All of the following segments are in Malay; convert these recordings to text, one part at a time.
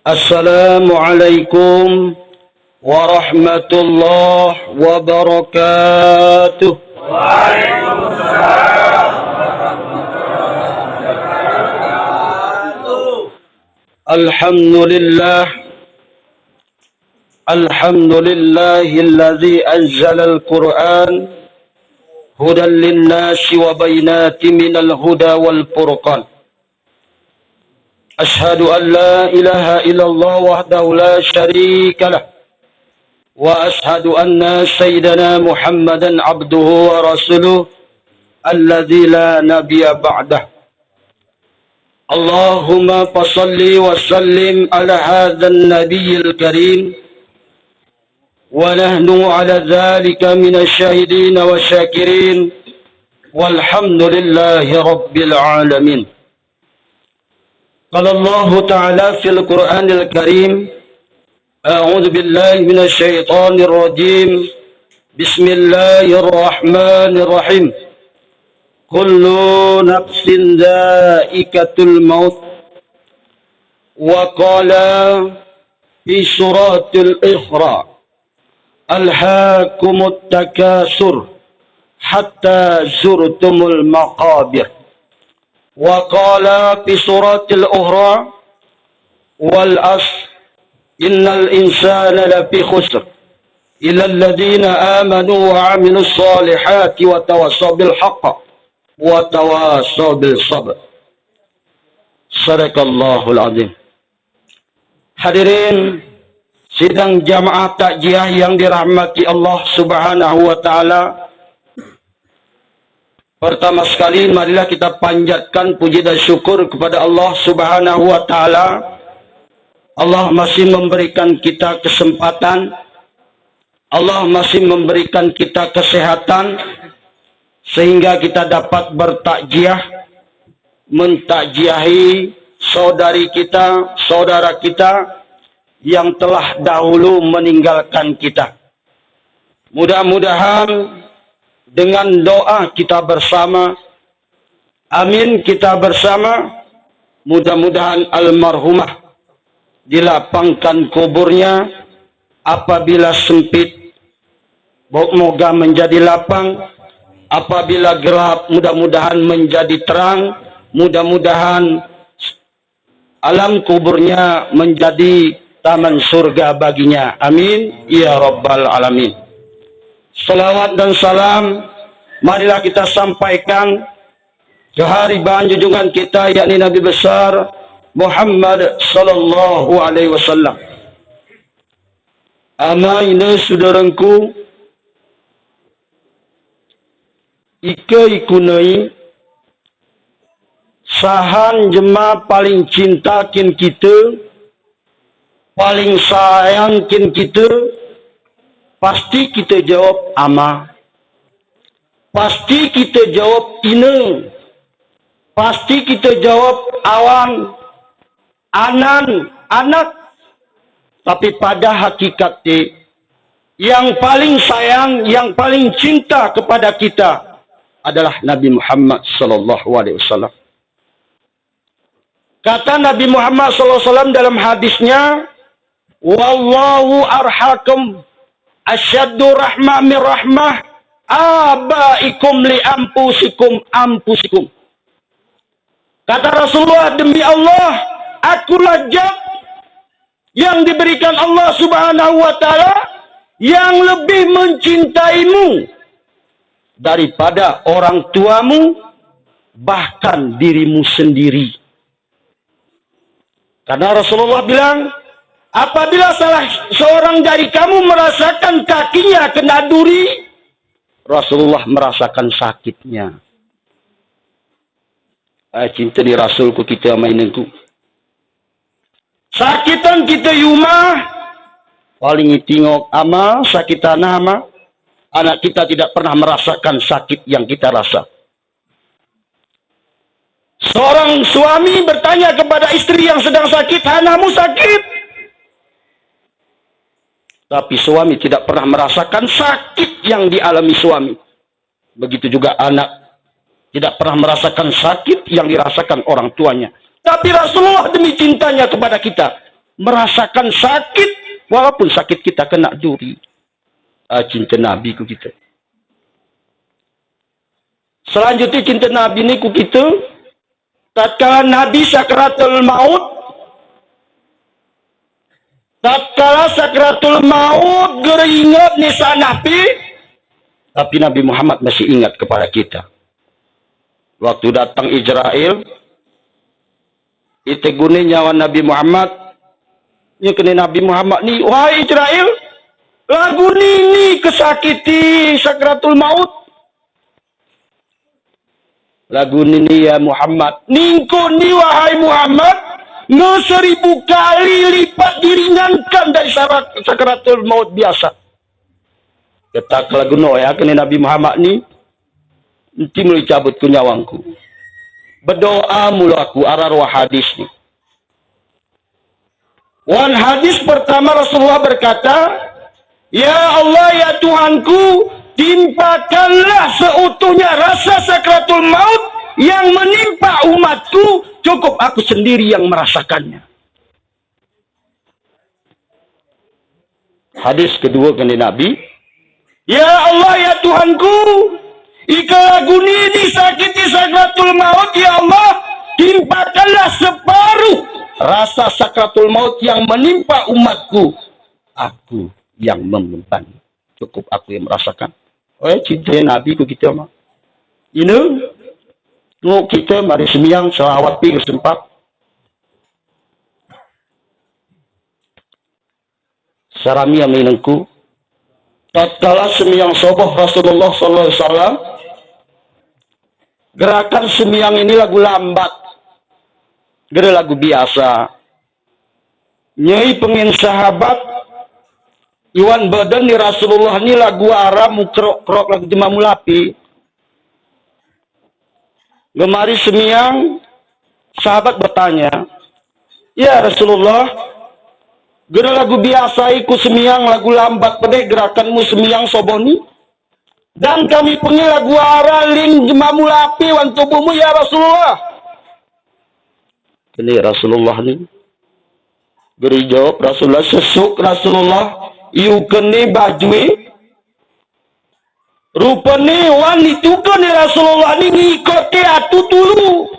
Assalamualaikum warahmatullahi wabarakatuh. Waalaikumsalam. Alhamdulillahilladzi anzalal Qur'an hudan linnasi wa bayyinatin minal huda wal furqan. Ashhadu an la ilaha illallah wahdahu la syarika lah wa ashhadu anna sayyidana Muhammadan abduhu wa rasuluh alladzi la nabiyya ba'dah. Allahumma fassalli wa sallim ala hadzal nabiyil karim wa nahnu ala dzalika minasy syahidin wa syakirin walhamdulillahi rabbil alamin. Qala Allah Ta'ala fil Qur'anil Karim, a'udzu billahi minasy syaithanir rajim. Bismillahirrahmanirrahim. Kullu nafsin dha'iqatul maut. Wa qala fi suratil Iqra, alhaakumut takasur hatta zurtumul maqabir. Wa qala fi suratil Ukhra, wal asr innal insana lafi khusr illa alladhina amanu wa 'amilus solihati wa tawassaw bil haqq wa tawassaw bil sabr. Sadaqallahul azim. Hadirin sidang jamaah takziah yang dirahmati Allah Subhanahu wa taala. Pertama sekali marilah kita panjatkan puji dan syukur kepada Allah Subhanahu wa taala. Allah masih memberikan kita kesempatan. Allah masih memberikan kita kesehatan sehingga kita dapat bertakziah, mentakziahi saudari kita, saudara kita yang telah dahulu meninggalkan kita. Mudah-mudahan dengan doa kita bersama, amin kita bersama, mudah-mudahan almarhumah dilapangkan kuburnya apabila sempit, moga menjadi lapang, apabila gelap mudah-mudahan menjadi terang, mudah-mudahan alam kuburnya menjadi taman surga baginya, amin ya rabbal alamin. Salawat dan salam marilah kita sampaikan ke hariban junjungan kita, yakni Nabi besar Muhammad sallallahu alaihi wasallam. Amaina saudaraku, ika ikunai sahan jema paling cinta kin kita, paling sayang kin kita. Pasti kita jawab ama. Pasti kita jawab ine. Pasti kita jawab awan, anan, anak. Tapi pada hakikatnya yang paling sayang, yang paling cinta kepada kita adalah Nabi Muhammad sallallahu alaihi wasallam. Kata Nabi Muhammad sallallahu alaihi wasallam dalam hadisnya, wallahu arhakum asyaddu rahmah min rahmah abaikum li ampusikum ampusikum. Kata Rasulullah, demi Allah, akulah zat yang diberikan Allah Subhanahu wa taala yang lebih mencintaimu daripada orang tuamu, bahkan dirimu sendiri. Karena Rasulullah bilang, apabila salah seorang dari kamu merasakan kakinya kena duri, Rasulullah merasakan sakitnya. Cinta di Rasulku kita mainanku. Sakitan kita yuma, paling tengok ama, sakitan ama. Anak kita tidak pernah merasakan sakit yang kita rasa. Seorang suami bertanya kepada istri yang sedang sakit, anakmu sakit? Tapi suami tidak pernah merasakan sakit yang dialami suami. Begitu juga anak tidak pernah merasakan sakit yang dirasakan orang tuanya. Tapi Rasulullah demi cintanya kepada kita, merasakan sakit, walaupun sakit kita kena duri. Cinta Nabi ku kita. Selanjutnya cinta Nabi ni ku kita, tatkala Nabi sakratul maut, geringat nisa Nabi, tapi Nabi Muhammad masih ingat kepada kita. Waktu datang Israel, itu guna nyawa Nabi Muhammad, ini kena Nabi Muhammad ni, wahai Israel, lagu ni kesakiti sakratul maut. Lagu ni ya Muhammad, ningko ni wahai Muhammad, 1000 kali lipat diringankan dari sakratul maut biasa. Kata lagu no ya kena Nabi Muhammad ni, nanti mulai cabut ku nyawangku. Berdoa mula aku arwah hadis ni. Wan hadis pertama Rasulullah berkata, ya Allah ya Tuhanku, timpakanlah seutuhnya rasa sakratul maut yang menimpa umatku, cukup aku sendiri yang merasakannya. Hadis kedua kena Nabi, ya Allah ya Tuhanku, jika lagu ini sakiti sakratul maut, ya Allah, timpakanlah separuh rasa sakratul maut yang menimpa umatku. Aku yang membeban, cukup aku yang merasakan. Cinta Nabi ku kita mah. Ini, kita mari sembiang selawat pi sempat. Sarami yang minangku. Tatkala sembiang soboh Rasulullah sallallahu alaihi wasallam, gerakan sembiang ini lagu lambat, gera lagu biasa. Nyai pengin sahabat Iwan badan ni Rasulullah ni lagu Arab mukrok-krok lagu jema mulapi. Gemari sembiang sahabat bertanya, ya Rasulullah, gera lagu biasa iku sembiang lagu lambat pedek gerakanmu sembiang soboni. Dan kami pengen lagu Arab ling jema mulapi wan tubuhmu ya Rasulullah. Ini Rasulullah ni. Geri jawab Rasulullah, sesuk Rasulullah iu kene bajui rupane wanita kene Rasulullah ni ngikote atu tulu.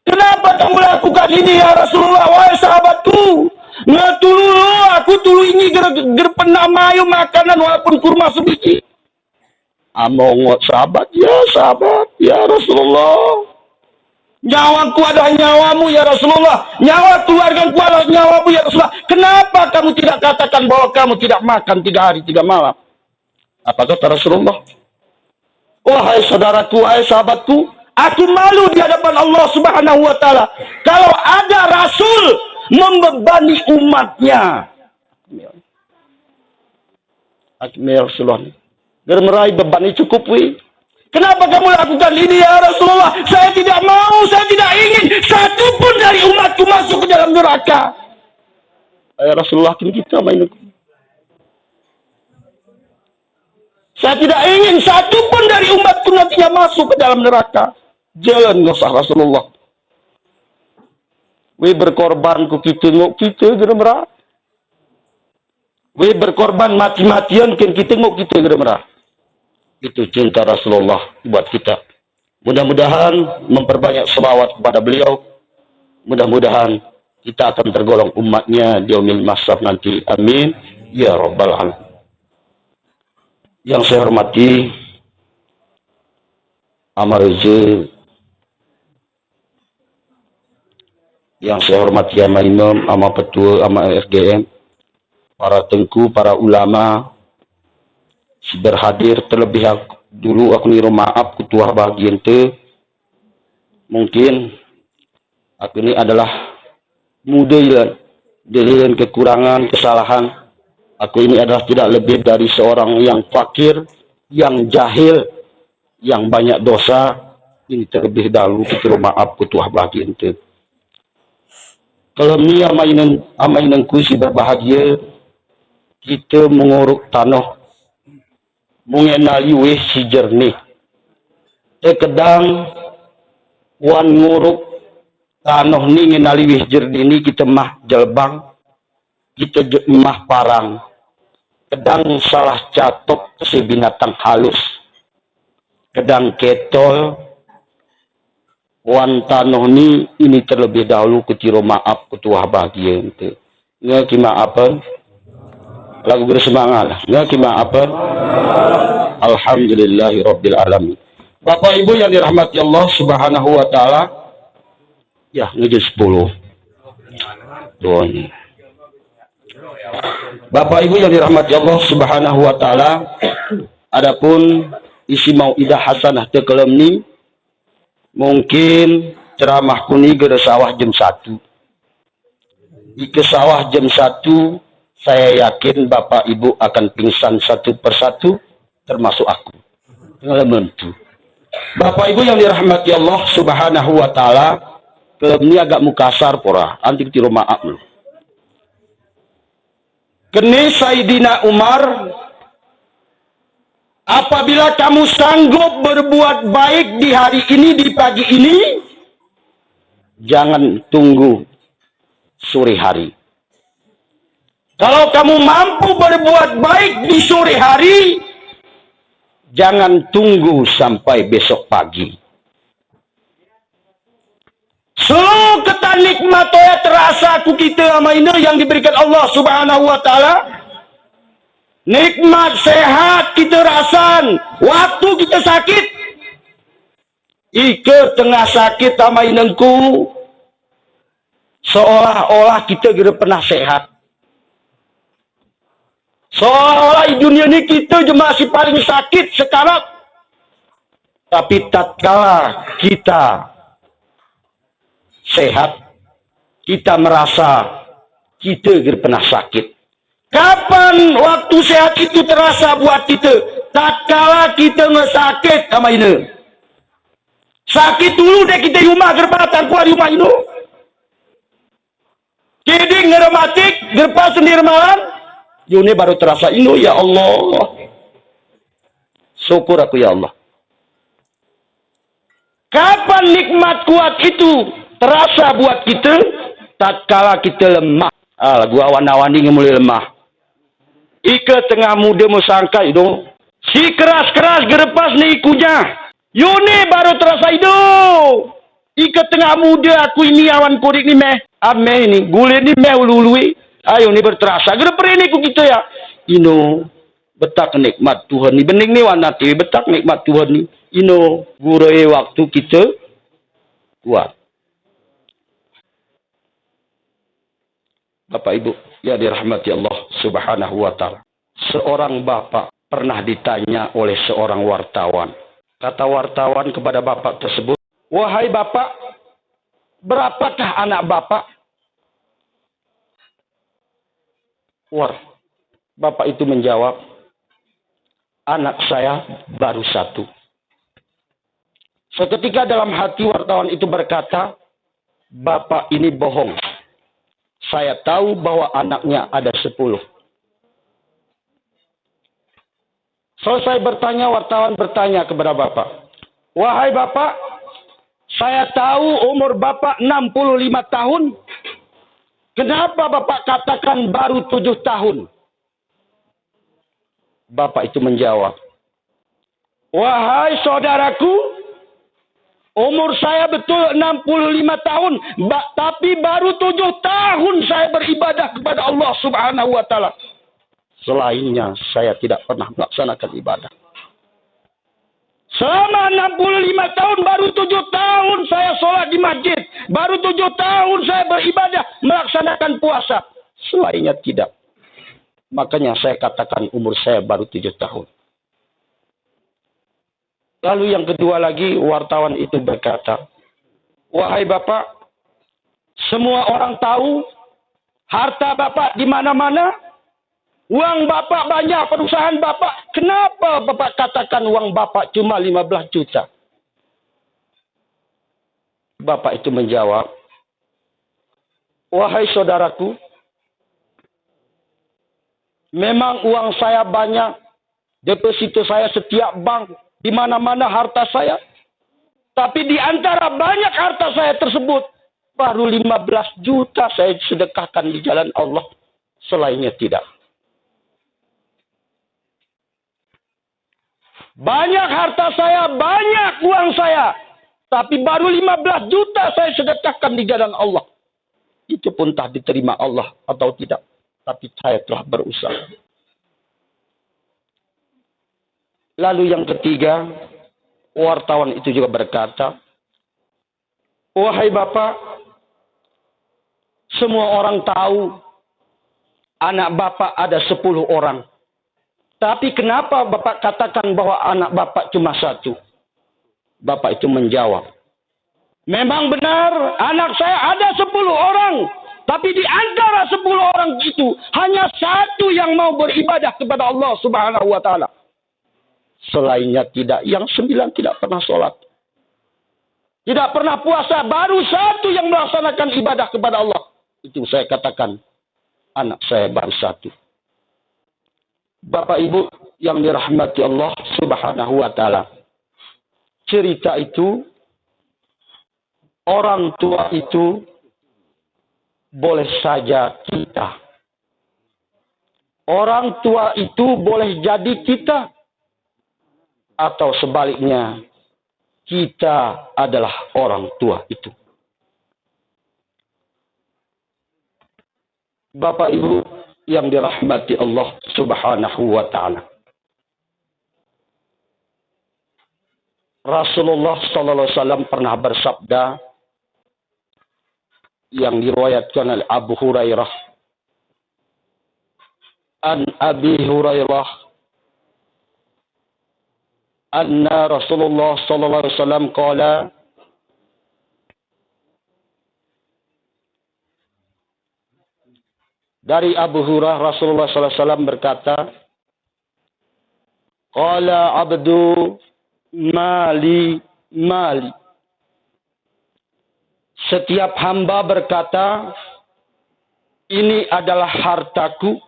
Kenapa kamu lakukan ini ya Rasulullah, wahai sahabatku? Ngatulu aku tulu ini ger penamayu makanan walaupun kurma sebiji. Among sahabat ya Rasulullah. Nyawaku adalah nyawamu ya Rasulullah. Nyawa keluargaku adalah nyawamu ya Rasulullah. Kenapa kamu tidak katakan bahwa kamu tidak makan 3 hari 3 malam? Apa kata Rasulullah? Wahai saudaraku, wahai sahabatku, aku malu di hadapan Allah Subhanahu wa taala kalau ada rasul membebani umatnya. Akhirnya Rasulullah meraih beban ini cukup wi. Kenapa kamu lakukan ini ya Rasulullah? Saya tidak mau, saya tidak ingin satu pun dari umatku masuk ke dalam neraka. Ya Rasulullah, kita main. Saya tidak ingin satu pun dari umatku nantinya masuk ke dalam neraka. Jalan ngosah Rasulullah. We berkorban ku kita ngok kita geremera. We berkorban mati-matian kita ngok kita geremera. Itu cinta Rasulullah buat kita. Mudah-mudahan memperbanyak selawat kepada beliau. Mudah-mudahan kita akan tergolong umatnya di yaumil mahsyar nanti. Amin. Ya Rabbal Alamin. Yang saya hormati Amar Reza, yang saya hormati Ama Imam, Ama Petua, Ama RGM, para tengku, para ulama, berhadir terlebih dulu aku niru maaf ketua bagian te. Mungkin aku ini adalah mudah dengan kekurangan, kesalahan. Aku ini adalah tidak lebih dari seorang yang fakir, yang jahil, yang banyak dosa. Ini terlebih dahulu kita maaf ketua bagian te. Kalau ni amainanku si berbahagia, kita menguruk tanah, mengenali weh si jernih. Terkadang wan nguruk Tanah ni ngenaliwih jerdini kita mah jelbang, kita mah parang. Kedang salah catok si binatang halus. Kedang ketol, wan tanah ni ini terlebih dahulu ketiro maaf ketua bahagia ente. Nggak kima apa? Lagu bersemangat. Nggak kima apa? Alhamdulillahirabbil alamin. Bapak Ibu yang dirahmati Allah Subhanahu wa taala. Ya, ngejus 10. Tuh ini. Bapak Ibu yang dirahmati Allah Subhanahu wa taala, adapun isi mauidah hasanah teu kelem ni mungkin ceramah kuni ge sawah jam 1. Ike sawah jam 1 saya yakin Bapak Ibu akan pingsan satu persatu termasuk aku. Ngelementu. Bapak Ibu yang dirahmati Allah Subhanahu wa taala, kelem ni agak mukasar pora, anti tiro maaf lu. Kene Sayyidina Umar, apabila kamu sanggup berbuat baik di hari ini, di pagi ini, jangan tunggu sore hari. Kalau kamu mampu berbuat baik di sore hari, jangan tunggu sampai besok pagi. Seluruh ketan nikmat ya terasa ku kita ama ini yang diberikan Allah Subhanahu wa taala. Nikmat sehat kita rasan, waktu kita sakit. Ike tengah sakit ama inengku, seolah-olah kita kira pernah sehat. Seolah-olah di dunia ini kita masih paling sakit sekarang. Tapi tatkala kita sehat, kita merasa kita pernah sakit. Kapan waktu sehat itu terasa buat kita? Tatkala kita ngesakit sama ini. Sakit dulu deh kita rumah gerbatan kuat rumah ini. Jadi ngerematik, gerpas sendiri malam. Ini baru terasa ini, ya Allah. Syukur aku ya Allah. Kapan nikmat kuat itu terasa buat kita? Tatkala kita lemah. Lagu awan-awani mulai lemah. Ika tengah muda musangka itu. Si keras-keras gerepas ni ikunya. Yuni baru terasa itu. Ika tengah muda aku ini awan kurik ni meh. Ame ini. Gulir ni meh ulu-ului. Ayo ni berterasa. Gereperi ni ku kita ya. Ino. Betak nikmat Tuhan ni. Bening ni wanati. Betak nikmat Tuhan ni. Ino. Gurei waktu kita kuat. Bapak Ibu yang dirahmati Allah Subhanahu wa taala. Seorang bapak pernah ditanya oleh seorang wartawan. Kata wartawan kepada bapak tersebut, "Wahai bapak, berapakah anak bapak?" Bapak itu menjawab, "Anak saya baru 1." Seketika dalam hati wartawan itu berkata, "Bapak ini bohong. Saya tahu bahwa anaknya ada 10. Selesai bertanya, wartawan bertanya kepada bapak. "Wahai bapak, saya tahu umur bapak 65 tahun. Kenapa bapak katakan baru 7 tahun? Bapak itu menjawab, "Wahai saudaraku, umur saya betul 65 tahun, tapi baru 7 tahun saya beribadah kepada Allah Subhanahu wa taala. Selainnya saya tidak pernah melaksanakan ibadah. Selama 65 tahun, baru 7 tahun saya sholat di masjid. Baru 7 tahun saya beribadah, melaksanakan puasa. Selainnya tidak. Makanya saya katakan umur saya baru 7 tahun. Lalu yang kedua lagi, wartawan itu berkata, "Wahai bapak, semua orang tahu harta bapak di mana-mana. Uang bapak banyak, perusahaan bapak. Kenapa bapak katakan uang bapak cuma 15 juta? Bapak itu menjawab, "Wahai saudaraku, memang uang saya banyak. Deposito saya setiap bank. Di mana-mana harta saya. Tapi di antara banyak harta saya tersebut, Baru 15 juta saya sedekahkan di jalan Allah. Selainnya tidak. Banyak harta saya, banyak uang saya. Tapi baru 15 juta saya sedekahkan di jalan Allah. Itu pun tak diterima Allah atau tidak. Tapi saya telah berusaha. Lalu yang ketiga, wartawan itu juga berkata, wahai Bapak, semua orang tahu anak Bapak ada 10 orang. Tapi kenapa Bapak katakan bahwa anak Bapak cuma 1? Bapak itu menjawab, memang benar anak saya ada 10 orang. Tapi di antara 10 orang itu, hanya 1 yang mau beribadah kepada Allah Subhanahu wa Ta'ala. Selainnya tidak, yang 9 tidak pernah sholat. Tidak pernah puasa, baru 1 yang melaksanakan ibadah kepada Allah. Itu saya katakan, anak saya baru 1. Bapak Ibu yang dirahmati Allah Subhanahu wa Ta'ala. Cerita itu, orang tua itu boleh saja kita. Orang tua itu boleh jadi kita. Atau sebaliknya, kita adalah orang tua itu. Bapak Ibu yang dirahmati Allah Subhanahu wa Ta'ala. Rasulullah sallallahu alaihi wasallam pernah bersabda yang diriwayatkan oleh Abu Hurairah. An Abi Hurairah anna Rasulullah sallallahu alaihi wasallam qala Dari Abu Hurairah Rasulullah sallallahu alaihi wasallam berkata, qala abdu mali mali. Setiap hamba berkata, ini adalah hartaku.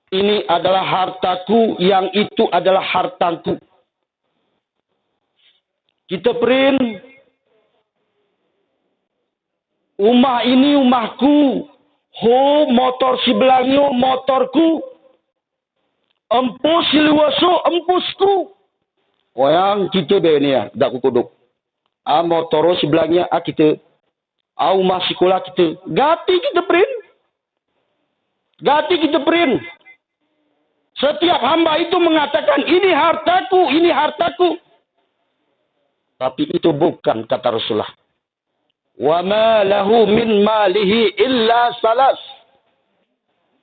Ini adalah hartaku, yang itu adalah hartaku. Kita print. Umah ini umahku. Ho motor si belangyo motorku. Empus si luaso empusku. Wayang kita be ni ya, dak kuduk. Motoro si belangnya kita. Umah sekolah kita. Gati kita print. Gati kita print. Setiap hamba itu mengatakan, ini hartaku, ini hartaku. Tapi itu bukan kata Rasulullah. Wa ma lahu min malihi illa salas.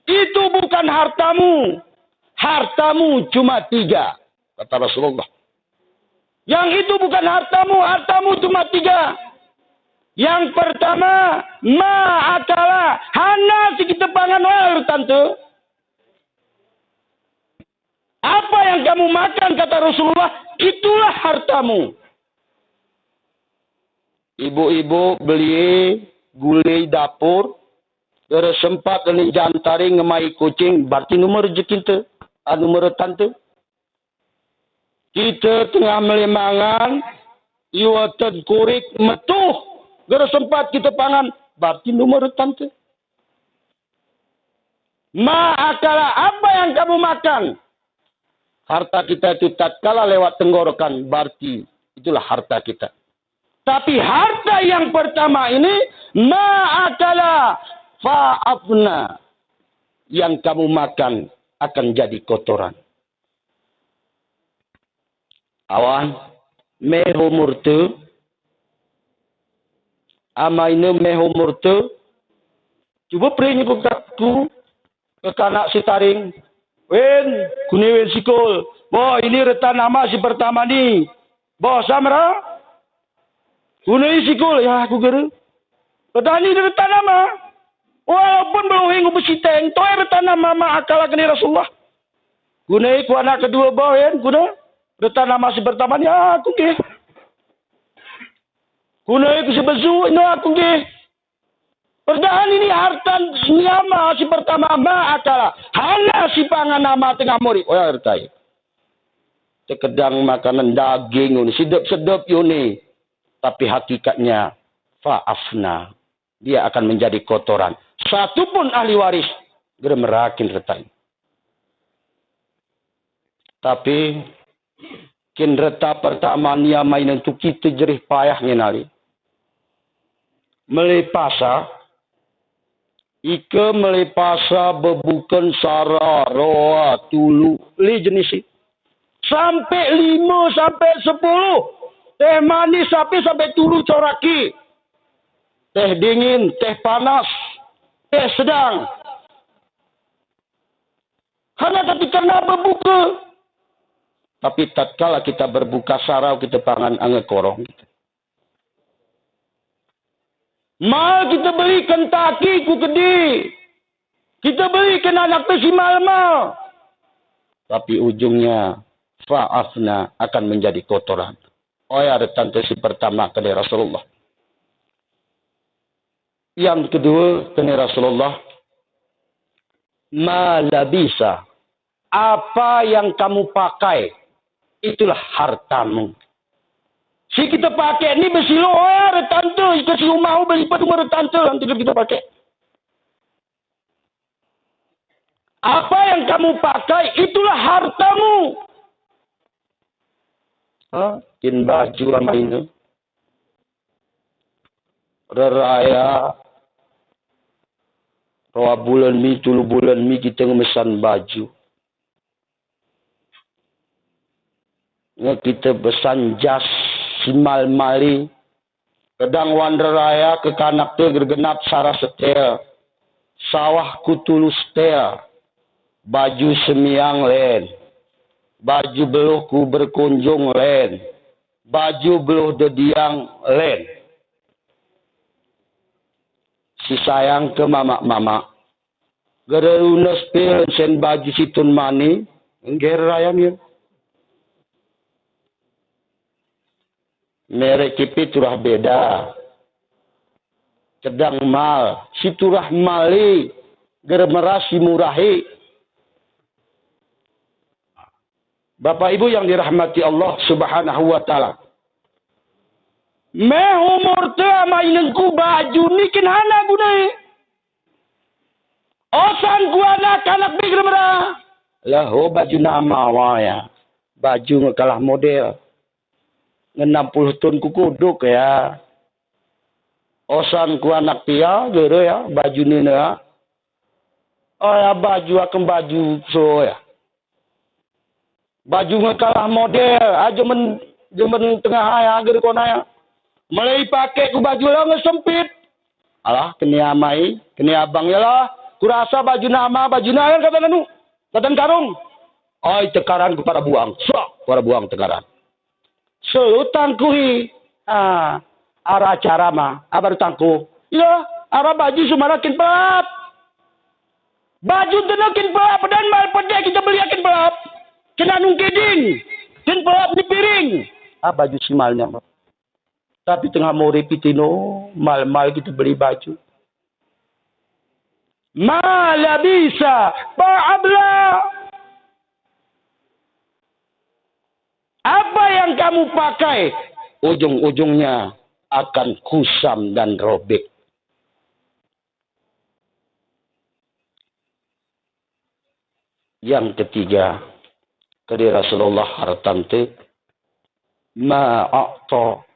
Itu bukan hartamu. Hartamu cuma 3. Kata Rasulullah. Yang itu bukan hartamu. Hartamu cuma 3. Yang pertama, ma'akala. Hana si kita pangan air, tante. Apa yang kamu makan, kata Rasulullah, itulah hartamu. Ibu-ibu beli gulai dapur, dari sempat dari jantari ngemai kucing, berarti nomor rezeki kita, nomor tante. Kita tengah melemangan, iwatan kurik metuh, dari sempat kita pangan, berarti nomor tante. Ma'akala, apa yang kamu makan? Harta kita itu tatkala lewat tenggorokan, berarti itulah harta kita. Tapi harta yang pertama ini, ma'akala fa'afna. Yang kamu makan akan jadi kotoran. Awan, meho murte. Amainu meho murte. Cuba pering aku ke kanak si taring. Wen, kuni wen sikol. Boh, ini retan nama si pertama ni. Boh, samra. Kuni sikol, ya aku kira. Petani di retan nama. Walaupun belum hingga bersiteng, toh retan nama ma'akala kini Rasulullah. Kuni ku anak kedua boh, wen, kuni. Retan nama si pertama ni, aku ke. Kuni ku sebezu, no aku ke. Padahal ini harta nyama si pertama ma'akala. Hanya si pangan nama tengah murid. Oh ya hartai. Sekedang makanan daging ini. Sedap-sedap ini. Tapi hakikatnya fa'afna. Dia akan menjadi kotoran. Satupun ahli waris geremerakin retain. Tapi kin reta pertama nia mainan tu kita jerih payah ngenali. Melepasa ika melepasa bebukan sara roa tulu li jenis sampai 5 sampai 10 teh manis sampai tulu coraki. Teh dingin, teh panas, teh sedang. Hanya tapi karena berbuka. Tapi tatkala kita berbuka sarau, kita pangan angin korong. Mal kita belikan taki ku gede. Kita belikan anak pesi mal-mal. Tapi ujungnya, fa'afna akan menjadi kotoran. Oh ya, ada tante si pertama kedai Rasulullah. Yang kedua, kena Rasulullah, ma labisa, apa yang kamu pakai, itulah hartamu. Si kita pakai ni besi loa, retante, kasi rumah beli patung retante, nanti kita pakai. Apa yang kamu pakai, itulah hartamu. Kin baju ramai ini. Reraya. Roa bulan mi, tulu bulan mi, kita ngemesan baju. Kita besan jas, simal mali. Kedang wander raya, ke kanak te, gergenap sarah setel. Sawah kutulus setel. Baju semiang len. Baju beluh ku berkunjung len. Baju beluh dediang len. Si sayang ke mama-mama. Gara lunas pil sen baju situn mani. Nger rayam yun. Merek kipi turah beda. Kedang mal. Si turah mali. Gara merasi murahi. Bapak Ibu yang dirahmati Allah Subhanahu wa taala. Meh umur te amainin ku baju nikin hana gunai. Osan ku anak bigre merah. Lah ho baju nama waya. Baju ngekalah model. 60 ton ku kuduk ya. Osan ku anak pia gere ya baju ni ya. Oh ya baju akan baju so ya. Baju ngekalah model aja men tengah aya gere kona ya. Mulai pakai ku baju lah ngesempit. Alah, kini amai, kini abang ya lah. Kurasa baju nama, baju nayan kata nanu. Kata karung. Oi, tekaran ku para buang. Sok, para buang tekaran. Selutang kuhi. Arah acara mah, abar tangku. Ya, arah baju sumarakin pelap. Baju tenakin pelap, dan mal pedek kita beli akin pelap. Kena nungkeding. Kin pelap di piring. Baju simalnya mah. Tapi tengah mau repitino, mal-mal kita beli baju. Mala bisa, ba'abla. Apa yang kamu pakai, ujung-ujungnya akan kusam dan robek. Yang ketiga, dari Rasulullah hartante, ma'akta.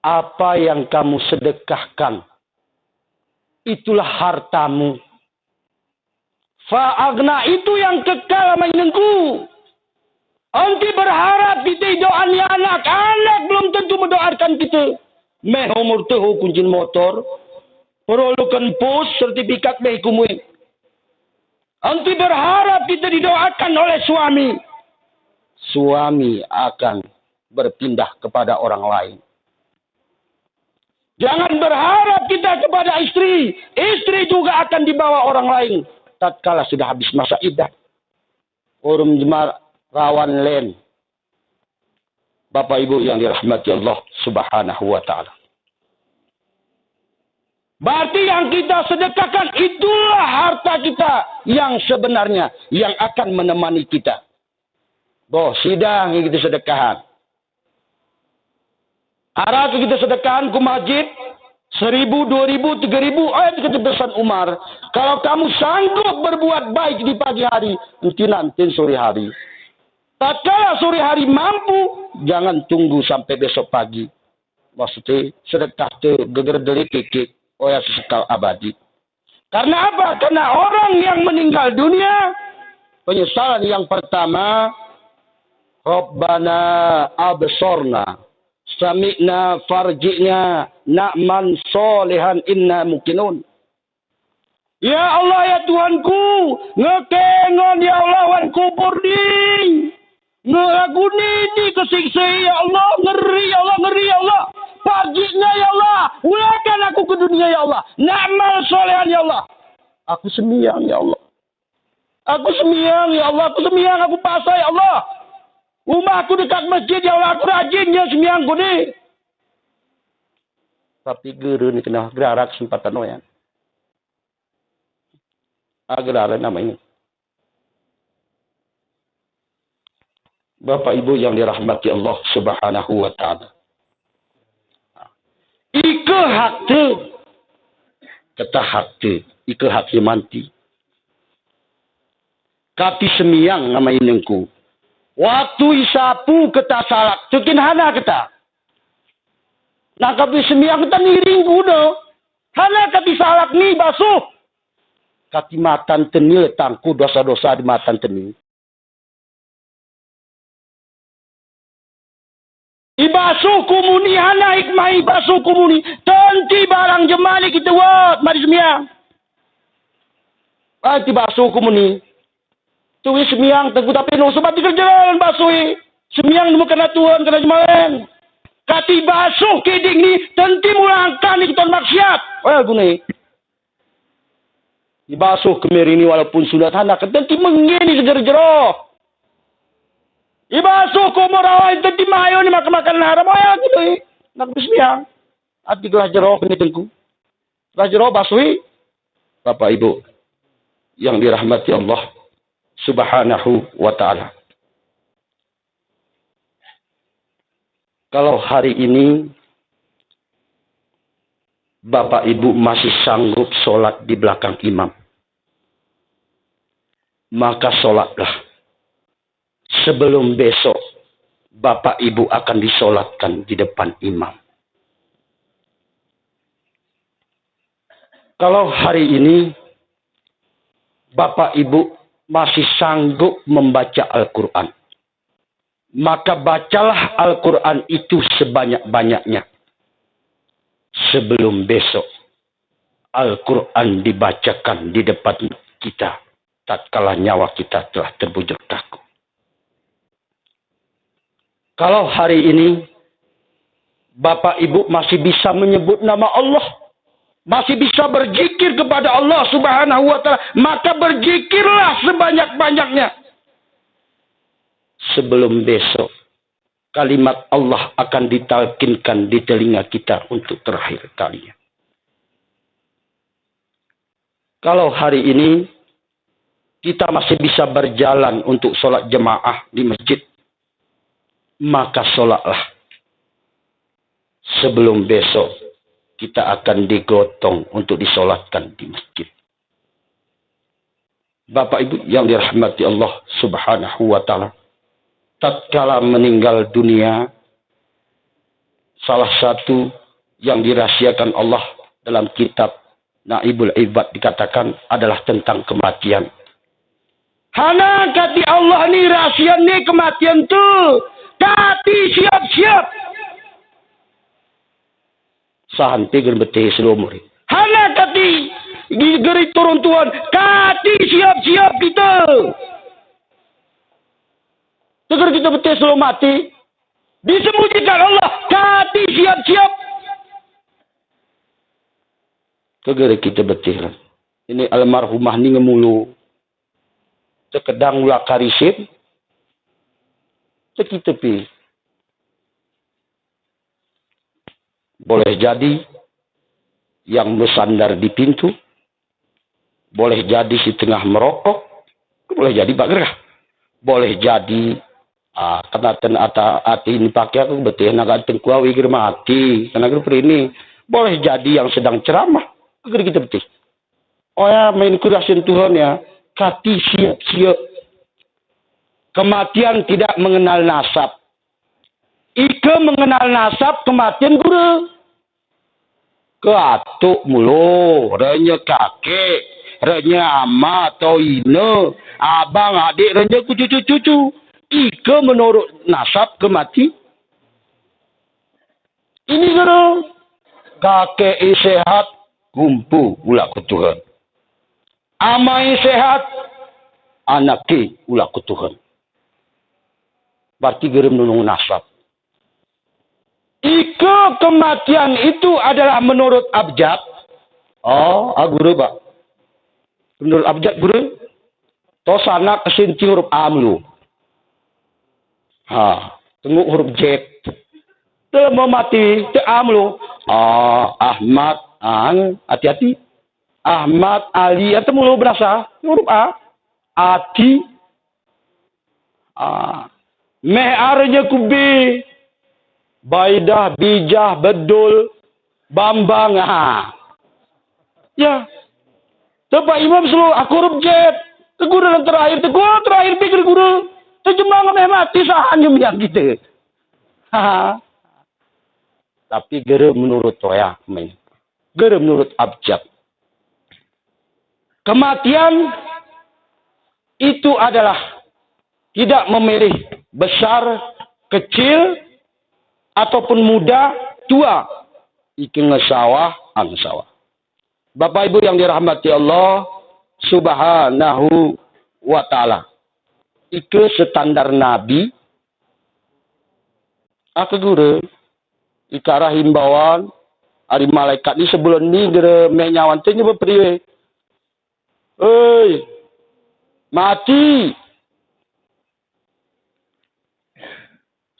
Apa yang kamu sedekahkan, itulah hartamu. Fa'agna itu yang kekal mainenku. Anti berharap kita doan ya anak. Anak belum tentu mendoakan kita. Meh umur tuh kuncin motor. Perlukan pos sertifikat meh kumuin. Anti berharap kita didoakan oleh suami. Suami akan berpindah kepada orang lain. Jangan berharap kita kepada istri. Istri juga akan dibawa orang lain. Tatkala sudah habis masa iddah. Urum jemar rawan len. Bapak Ibu yang dirahmati Allah Subhanahu wa taala. Berarti yang kita sedekahkan itulah harta kita yang sebenarnya yang akan menemani kita. Boh, sidang yang kita sedekahan. Arah kita sedekahkan ke masjid 1.000, 2.000, 3.000. Ayat kata pesan Umar, kalau kamu sanggup berbuat baik di pagi hari, nanti sore hari. Tatkala sore hari mampu, jangan tunggu sampai besok pagi. Maksudnya sedekah itu geger-geger kikik, ya sesekal abadi. Karena apa? Karena orang yang meninggal dunia, penyesalan yang pertama, Rabbana absorna, sami'na farji'na, na'man solihan inna mukinun. Ya Allah ya Tuhanku, ngekengon ya Allah wan kubur ni. Ngelagu ni kesiksa ya Allah, ngeri ya Allah, ngeri ya Allah. Farji'na ya Allah, ulakan aku ke dunia ya Allah. Na'man solihan ya Allah. Aku semiyang ya Allah. Aku semiyang ya Allah, aku semiyang, aku pasai ya Allah. Rumahku dekat masjid ya Allah, aku rajinnya semiyangku ni. Tapi guru ni kena gerak kesempatan oyan. Gerak nama ini. Bapak Ibu yang dirahmati Allah Subhanahu wa taala. Ike hak tu. Kata hak tu, ike hak manti. Kati semiyang nama inengku. Waktu isapu kata salak, tukin hana kata. Nak kati semiyang kata niring kuno. Hana kati salak ni basuh. Kati matan tenil tangku dosa-dosa di matan tenil. Ibasuh kumuni hana hikmah ibasuh kumuni. Tanti barang jemali kita buat mari semiyang. Ti basuh kumuni. Tuwi semiyang teguh tapi no sebab dikerjalan basuhi. Semiyang nemu kena Tuhan kena jemalan. Kati basuh kidik ni tanti mulangkan ni kita maksiat. Guni. Dibasuh kemiri ni walaupun sunat anak tanti mengini seger-jero. Ibasuh kumur awal tanti mayo ni makan haram gitu. Nak semiyang. Ati gelah jero kini tengku. Gelah jero basuhi. Bapak Ibu yang dirahmati Allah Subhanahu wa ta'ala. Kalau hari ini Bapak Ibu masih sanggup sholat di belakang imam, maka sholatlah. Sebelum besok Bapak Ibu akan disolatkan di depan imam. Kalau hari ini Bapak Ibu masih sanggup membaca Al-Quran, maka bacalah Al-Quran itu sebanyak-banyaknya. Sebelum besok Al-Quran dibacakan di depan kita, tatkala nyawa kita telah terbujur kaku. Kalau hari ini Bapak Ibu masih bisa menyebut nama Allah, masih bisa berzikir kepada Allah Subhanahu wa ta'ala, maka berzikirlah sebanyak-banyaknya. Sebelum besok kalimat Allah akan ditalkinkan di telinga kita untuk terakhir kalinya. Kalau hari ini kita masih bisa berjalan untuk sholat jemaah di masjid, maka sholatlah. Sebelum besok kita akan digotong untuk disolatkan di masjid. Bapak Ibu yang dirahmati Allah Subhanahu wa ta'ala, tatkala meninggal dunia, salah satu yang dirahasiakan Allah dalam kitab Naibul Ibad dikatakan adalah tentang kematian. Hana kati Allah ni rahasia ni kematian tu. Kati siap-siap. Sahanti gerbetih selumur. Hana kati geri turun Tuhan. Kati siap-siap kita. Tegar kita betih sebelum mati. Disembunyikan Allah. Kati siap-siap. Tegar kita betih. Ini almarhumah ni ngemulu. Sekedang ulah karisip. Sekita pi. Boleh jadi yang bersandar di pintu, boleh jadi si tengah merokok, boleh jadi bagerah, boleh jadi Kena hati ini pakai aku betul nak tengkuawi mati karena grup ini boleh jadi yang sedang ceramah kita betul. Oh ya main kurasin Tuhan ya, kati siap-siap. Kematian tidak mengenal nasab. Ike mengenal nasab kematian guru. Keatuk mulu, renya kakek, renya ama atau ine, abang adik, renya cucu-cucu. Ike menurut nasab kemati. Ini guru. Kakek sehat, kumpu ulah ke Tuhan. Amai sehat, anaknya ulah ke Tuhan. Berarti guru menulung nasab. Ike kematian itu adalah menurut abjad. Oh, guru pak. Menurut abjad guru. Tosana kesinci huruf amlu. Tengok huruf j. Dia mau mati, dia amlu. Ahmad, hati-hati. Ahmad, Ali, atau mulu berasa huruf A. Ati. Meharnya kubi. Baidah, Bijah, Bedul, Bambang. Ya. Tepat Imam selalu aku huruf Z. Teguru yang terakhir. Teguru terakhir pikir guru. Terjemah nggak mati sahanyum yang gitu. Tapi gere menurut Toya. Gere menurut abjad. Kematian itu adalah tidak memilih besar, kecil, ataupun muda, tua, iki ngesawah, sawah. Bapak Ibu yang dirahmati Allah Subhanahu wa Ta'ala. Ike standar Nabi. Aku guru. Ikara himbauan. Hari malaikat ni sebelum ni gere menyawan tu ni berperiwe. Mati.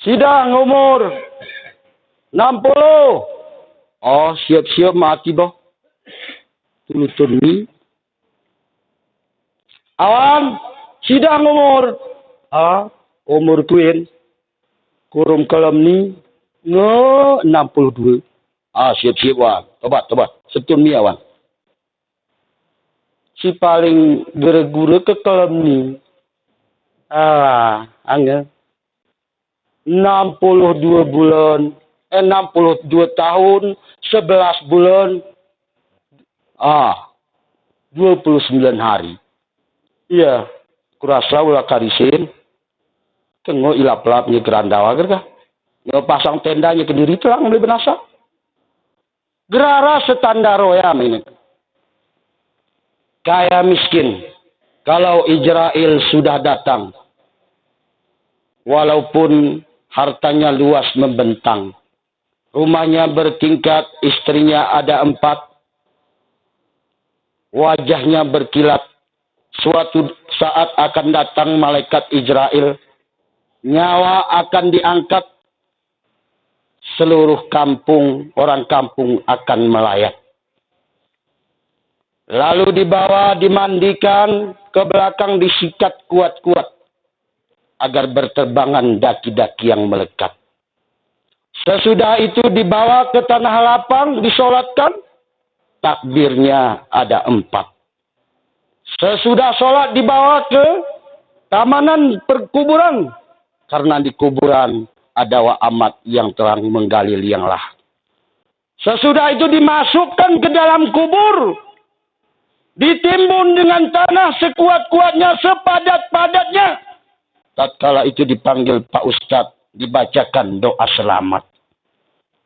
Sidang umur 60. Siap-siap mati boh. Tulutun ni. Awan, sidang umur. Umur kuin. Kurung kalam ni. 62. Siap-siap wan. Tobat. Setun ni awan. Si paling gere-gure ke kalam ni. Angin. 62 bulan. 62 tahun. 11 bulan. 29 hari. Iya. Kurasa ulah karisin. Tengok ilap-lapnya gerandawa gerga. Nggak pasang tendanya ke diri telang beli benasa. Gerara standar ya ini. Kaya miskin. Kalau Israel sudah datang. Walaupun hartanya luas membentang. Rumahnya bertingkat, istrinya ada 4. Wajahnya berkilat. Suatu saat akan datang malaikat Israel. Nyawa akan diangkat. Seluruh kampung, orang kampung akan melayat. Lalu dibawa, dimandikan, ke belakang disikat kuat-kuat. Agar berterbangan daki-daki yang melekat. Sesudah itu dibawa ke tanah lapang, disolatkan. Takbirnya ada 4. Sesudah solat dibawa ke tamanan perkuburan. Karena di kuburan ada amat yang terang menggali liang lah. Sesudah itu dimasukkan ke dalam kubur. Ditimbun dengan tanah sekuat-kuatnya, sepadat-padatnya. Tatkala itu dipanggil Pak Ustadz, dibacakan doa selamat.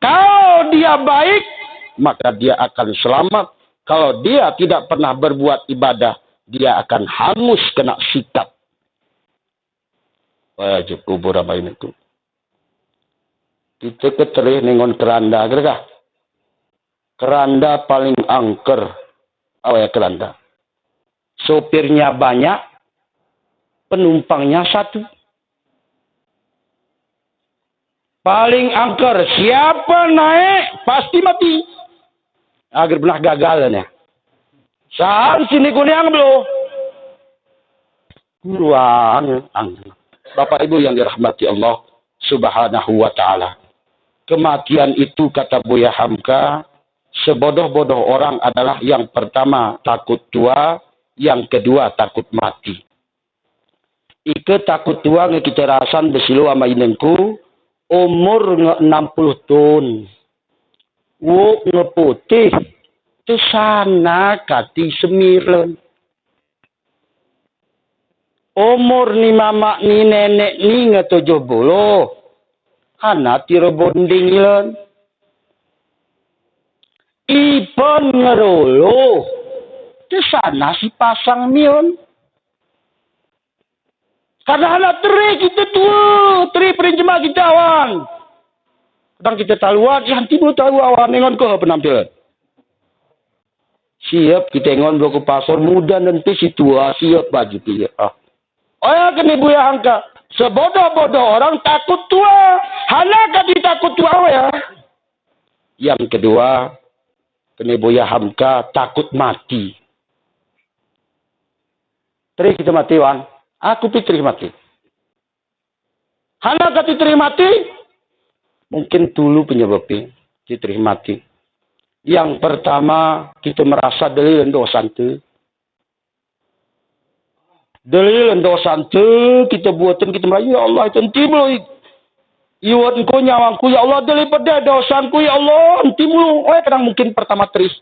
Kalau dia baik, maka dia akan selamat. Kalau dia tidak pernah berbuat ibadah, dia akan hangus kena sikap. Wajib kubur apa ini tuh? Kita keterih nengon keranda, gerah. Keranda paling angker. Ya keranda. Sopirnya banyak, penumpangnya 1. Paling angker, siapa naik pasti mati. Agar pernah gagal ya. Saan sini kuning belum? Ruang angker. Bapak Ibu yang dirahmati Allah Subhanahu wa taala. Kematian itu kata Buya Hamka, sebodoh-bodoh orang adalah yang pertama takut tua, yang kedua takut mati. Ike takut tua nge kita rasan besilu ama inengku umur 60 tahun. Wo ngeputih tu sana kati sembilan. Umur ni mama ni nenek ni nge 70. Hana tiro bonding ilan. Ipon ngerolo. Tu sana si pasang mion. Karena anak teri kita tua. Teri perinjemah kita awan. Kadang kita taluan. Yang tiba tahu awan. Nengon ke penampilan. Siap kita nengon blok pasar. Muda nanti si tua. Siap baju dia. Oh ya kena Buya Hamka. Sebodoh-bodoh orang takut tua. Hanakah ditakut tua ya. Yang kedua. Kena Buya Hamka takut mati. Teri kita mati wan. Aku pitri mati. Hanakah pitri mati? Mungkin dulu penyebabnya pitri mati. Yang pertama kita merasa dalil dosa itu. Dalil dosa itu kita buatin kita merayu ya Allah itu timul. Iwatku nyawangku ya Allah daripada dosaku ya Allah timul. Oh kadang mungkin pertama teris.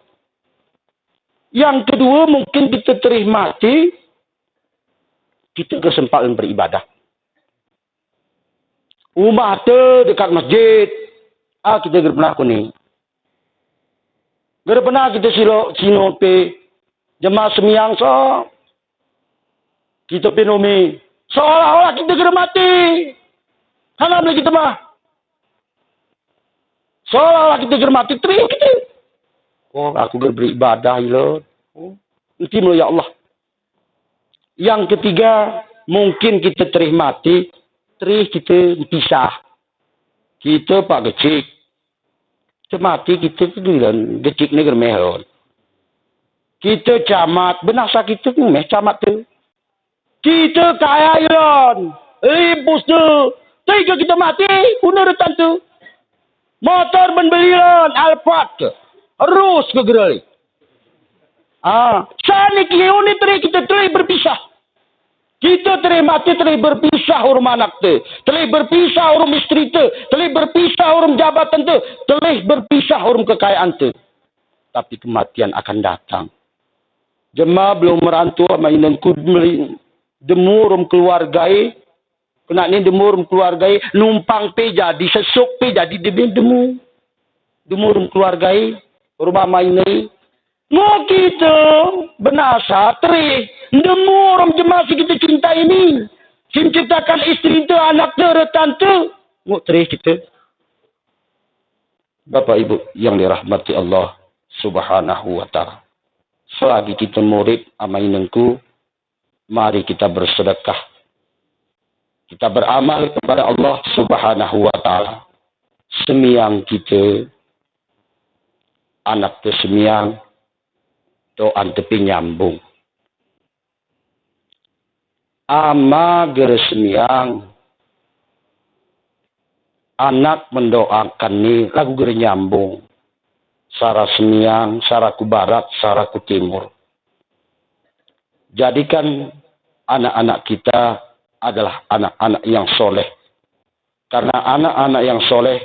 Yang kedua mungkin kita terih mati. Kita kesempatan beribadah. Rumah tu dekat masjid. Kita pernah ni. Pernah kita sino pe jemaah semiyang so. Kita penumi. Seolah-olah kita kena mati. Mana boleh kita mah? Seolah-olah kita kena mati. Terima kita. Oh, aku beribadah ilo. Nanti mula ya Allah. Yang ketiga, mungkin kita terih mati, terih kita pisah. Kita pak gecik. Kita mati, kita kegilan. Gecik ni germehon. Kita camat, benasa kita meh camat tu. Kita kaya ilon. Bus tu. Tiga kita mati, punur tu. Motor benbelilan, Alphard. Terus ke gerali. Sani kiuni teri kita teri berpisah. Kita teri mati teri berpisah urum anak tu. Teri berpisah urum isteri tu. Teri berpisah urum jabatan tu. Teri berpisah urum kekayaan tu. Tapi kematian akan datang. Jemaah belum merantau sama inangku demurum keluargai. Kena ni demurum keluargai. Numpang pe jadi. Sesuk pe jadi demu. Demurum keluargai. Rumah mainai. Mau kita benasa teri demu orang jemaah kita cinta ini ciptakan isteri itu anak tu retan tu mau teri kita. Bapak Ibu yang dirahmati Allah Subhanahu wa taala, selagi kita murid amainanku, mari kita bersedekah, kita beramal kepada Allah Subhanahu wa taala. Semiang kita anak tu semiang doa tepi nyambung. Ama geresemiang anak mendoakan ni lagu gere nyambung. Sara semiang, saraku barat, saraku timur. Jadikan anak-anak kita adalah anak-anak yang soleh. Karena anak-anak yang soleh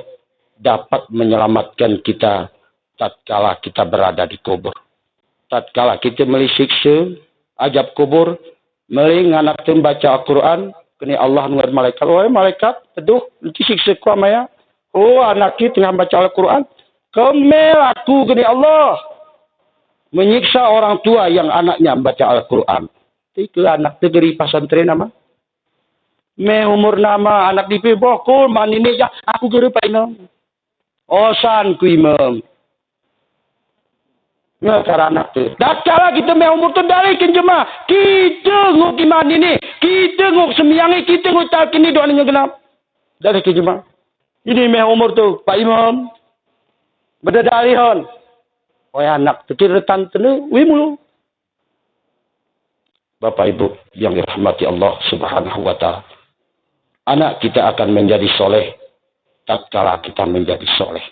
dapat menyelamatkan kita tatkala kita berada di kubur. Tatkala kita meli siksa ajab kubur, meli anak baca Al-Quran, kini Allah ngar malaikat, wahai malaikat, aduh, nanti siksa ku amaya. Oh, anak kita tengah baca Al-Quran. Kemel aku kini Allah menyiksa orang tua yang anaknya baca Al-Quran. Itu anak tu dari pasantren nama. Me umur nama anak dipi bokul man ini ya aku guru paino. Osan ku imam. Nggak cara anak tu. Dah kala kita me umur tu dari kenjema. Kita nguk iman ini. Kita nguk semiangi. Kita nguk tak kini doa ni genap. Dari kenjema. Ini me umur tu Pak Imam. Berdari hon. Oh anak tu kira tante ni. Wimulu. Bapak Ibu yang dirahmati Allah Subhanahu wa taala. anak kita akan menjadi soleh tatkala kita menjadi soleh.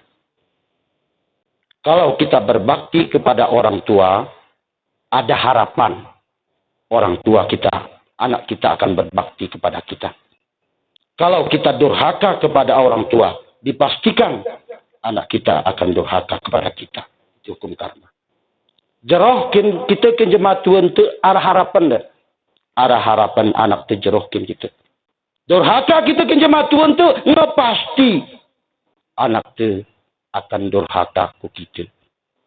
Kalau kita berbakti kepada orang tua, ada harapan orang tua kita, anak kita akan berbakti kepada kita. Kalau kita durhaka kepada orang tua, dipastikan anak kita akan durhaka kepada kita. Itu hukum karma. Jeroh kita ke jematuan tu arah harapan dah. Arah harapan anak tu jerohkin kita. Durhaka kita ke jematuan tu nggak pasti anak tu akan durhaka ku kita.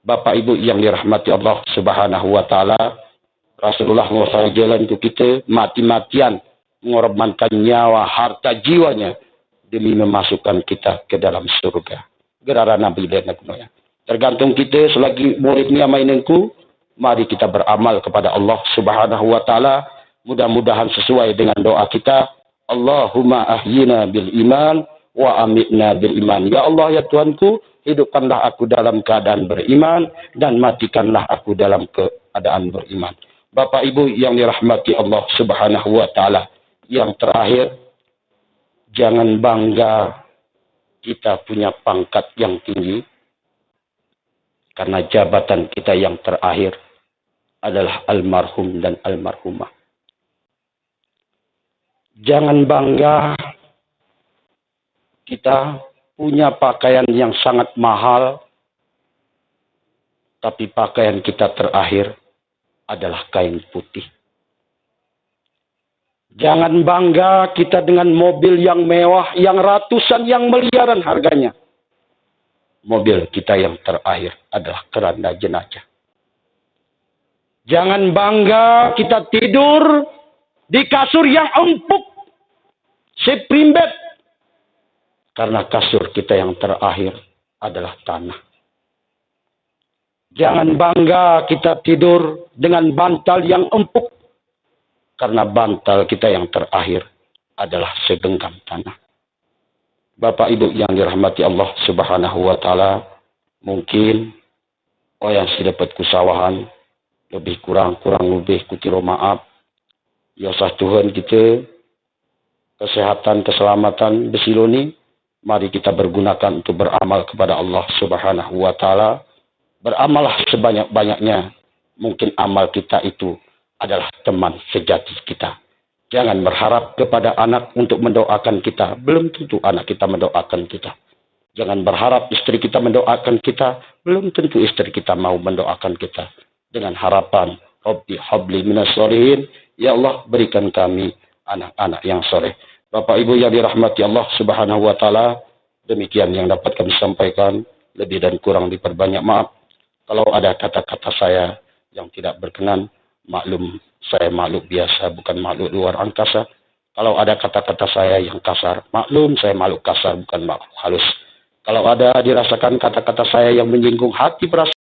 Bapak Ibu yang dirahmati Allah Subhanahu wa taala, Rasulullah SAW jalan ku kita mati-matian mengorbankan nyawa, harta jiwanya demi memasukkan kita ke dalam surga. Gerara Nabi dan Nabi. Tergantung kita selagi muridnya mainanku, mari kita beramal kepada Allah Subhanahu wa taala. Mudah-mudahan sesuai dengan doa kita. Allahumma ahyina bil iman wa amitna bil iman. Ya Allah ya Tuhanku, hidupkanlah aku dalam keadaan beriman dan matikanlah aku dalam keadaan beriman. Bapak Ibu yang dirahmati Allah Subhanahu wa taala, yang terakhir, jangan bangga kita punya pangkat yang tinggi, karena jabatan kita yang terakhir adalah almarhum dan almarhumah. Jangan bangga kita punya pakaian yang sangat mahal, tapi pakaian kita terakhir adalah kain putih. Jangan bangga kita dengan mobil yang mewah, yang ratusan, yang miliaran harganya. Mobil kita yang terakhir adalah keranda jenazah. Jangan bangga kita tidur di kasur yang empuk, spring bed, karena kasur kita yang terakhir adalah tanah. Jangan bangga kita tidur dengan bantal yang empuk, karena bantal kita yang terakhir adalah segenggam tanah. Bapak Ibu yang dirahmati Allah Subhanahu wa taala, mungkin yang sudah dapat kusawahan lebih kurang lebih kutiro maaf. Ya sah Tuhan kita kesehatan, keselamatan besiloni, mari kita bergunakan untuk beramal kepada Allah Subhanahu wa taala. Beramallah sebanyak-banyaknya. Mungkin amal kita itu adalah teman sejati kita. Jangan berharap kepada anak untuk mendoakan kita. Belum tentu anak kita mendoakan kita. Jangan berharap istri kita mendoakan kita. Belum tentu istri kita mau mendoakan kita. Dengan harapan, Rabbi habli minas sholihin. Ya Allah, berikan kami anak-anak yang soleh. Bapak Ibu yang dirahmati Allah Subhanahu wa taala, demikian yang dapat kami sampaikan. Lebih dan kurang diperbanyak maaf. Kalau ada kata-kata saya yang tidak berkenan, maklum, saya makhluk biasa, bukan makhluk luar angkasa. Kalau ada kata-kata saya yang kasar, maklum, saya makhluk kasar, bukan makhluk halus. Kalau ada dirasakan kata-kata saya yang menyinggung hati perasaan